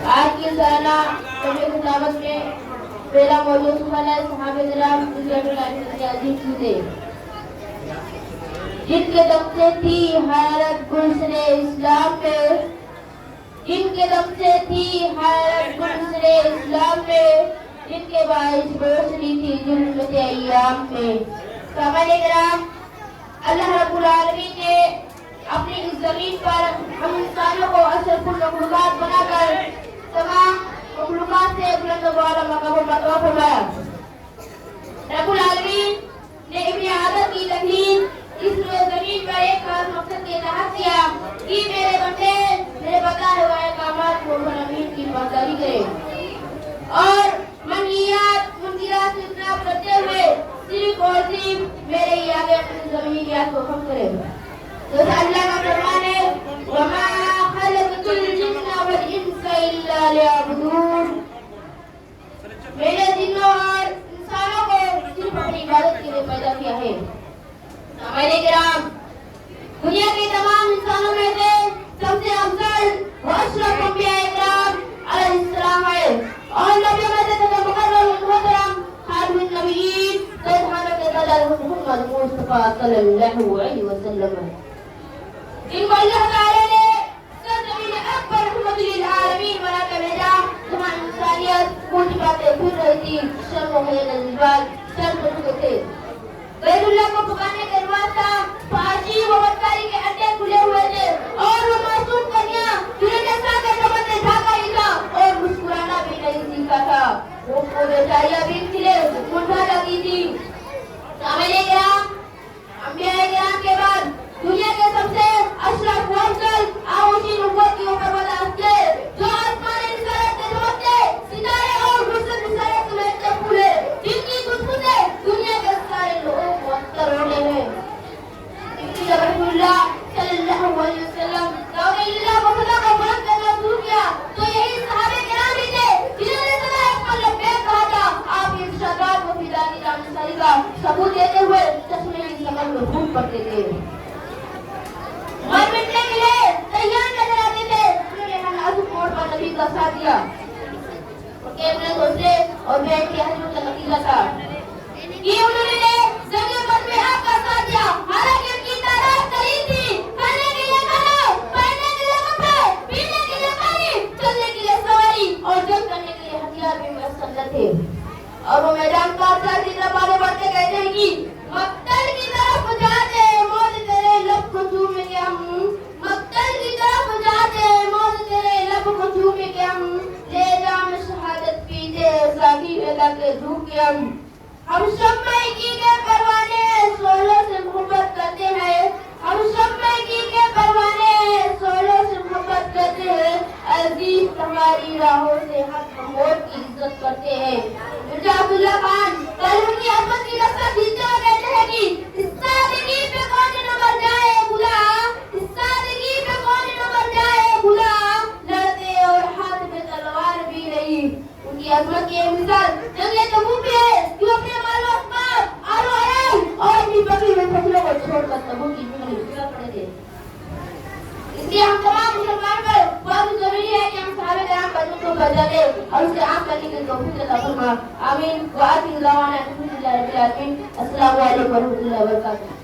आज की सालाना तबलीग दावत में पहला मौजूद सुना है सहाबे किराम जिनके दम से थी हैरत गुलशने इस्लाम में, जिनके दम से थी हैरत गुलशने इस्लाम में, जिनके बाइस रोशनी थी जुल्मत अय्याम में। सहाबे किराम, अल्लाह रब्बुल आलमीन ने अपनी इस जमीन पर हम इंसानों को अशरफुल मखलूकात बनाकर तमाम मखलूकात से बुलंद वाला मकाम मरतबा फरमाया। रब्बुल आलमीन ने इब्ने आदम की तकलीफ इस जमीन पर एक खास मकसद के तहत किया कि मेरे बंदे मेरे बताए हुए कामात को अमीन की पासदारी करें और मनियात मुनकिरात से इज्तनाब करते हुए सिर्फ और सिर्फ मेरे ही आगे अपनी ज़मीनियात को कम करें। तो अल्लाह का फरमान है वमा खलक़तुल जिन्ना वल इंसा इल्ला लियअबुदून, मैंने जिन्नों और इंसानों को सिर्फ अपनी इबादत के लिए पैदा किया है। हमारे किराम, दुनिया के तमाम इंसानों में से सबसे अफजल व अशरफ अंबिया इकराम अलैहिस्सलाम है और नबियों में से सबसे मुकर्रम मुहतरम खातमुन नबिय्यीन सैयद मुहम्मद मुस्तफा सल्लल्लाहु अलैहि वसल्लम, जिनको अल्लाह ताला ने सरजमीन अकबर रहमतुल लिल आलमीन बना कर भेजा जहां इंसानियत पूरी बातें फिर रही थी, शर्म व हया नज़ीबाल शर्म चुके थे। बैतुल्लाह को पकाने के वास्ता फाशी व बदकारी के अड्डे खुले हुए थे और वो मासूम कन्या जिन्हें जैसा के चमन से ढका ही था और मुस्कुराना भी नहीं सीखा था, वो बेचारियां भी खिले मुंडा लगी थी। सामने किराम, अंबिया किराम के बाद दुनिया के सबसे अशरफ व अफजल आऊशी नबूवत की ऊपर थे जो आसमान रिसालत से चमकते सितारे और गुलशन रिसालत समेटते फूले, जिनकी खुशबू से दुनिया के सारे लोग मुअत्तर होने हैं। जब रसूलुल्लाह सल्लल्लाहु अलैहि वसल्लम दाऊद को खुदा को बुलंद करना शुरू किया तो यही सहाबे किराम ही थे जिन्होंने सदा एक पल लब्बैक कहा था। आप इरशादात व फिदानी जानसारी का सबूत देते हुए चश्मे की समझ में फूट पड़ते थे, मर मिटने के लिए तैयार नजर आते थे। उन्होंने नाजुक मोड़ पर नबी का साथ दिया उनके अपने सोचने और बैठ के हजम का नतीजा था कि उन्होंने जंग बद में आपका साथ दिया। हालांकि उनकी तादाद करीब थी, खाने के लिए खाना, पहनने के लिए कपड़े, पीने के लिए पानी, चलने के लिए सवारी और जंग करने के लिए हथियार भी मुयस्सर न थे। और वो मैदान का अफसर की तरफ आगे बढ़ते कहते हैं कि मक्तल की तरफ जाते मौत तेरे लब को चूमे के हम, मक्तल की तरफ जाते मौत तेरे लब को चूमे के हम, ले जाम शहादत पीते साकी अल्लाह के धूप के हम शम्मे की के परवाने सोलों से मोहब्बत करते हैं, हम शम्मे की के परवाने सोलों से मोहब्बत करते हैं, अजीज तुम्हारी राहों से हम मौत की इज्जत करते हैं। मिर्जा अब्दुल्ला खान कल उनकी अजमत की रफ्तार खींचते हुए कहते हैं कि इस सादगी पे कौन न मर जाए बुला, इस सादगी पे कौन न मर जाए बुला, लड़ते और हाथ में तलवार भी नहीं। उनकी अजमत की मिसाल जंगे तबूक भी है कि अपने मालो अस्बाब आरो आराम और अपनी बकरी हुई फसलों को छोड़कर तबूक की जंग में उतर पड़े थे। इसलिए हम तमाम मुसलमान पर बहुत जरूरी है कि हम सहाबे किराम पर को बजाते और उसे आम करने की तौफीक अता फरमा। आमीन व आखिर दावाना अल्हम्दुलिल्लाहि रब्बिल आलमीन। अस्सलामु अलैकुम व रहमतुल्लाहि व बरकातहू।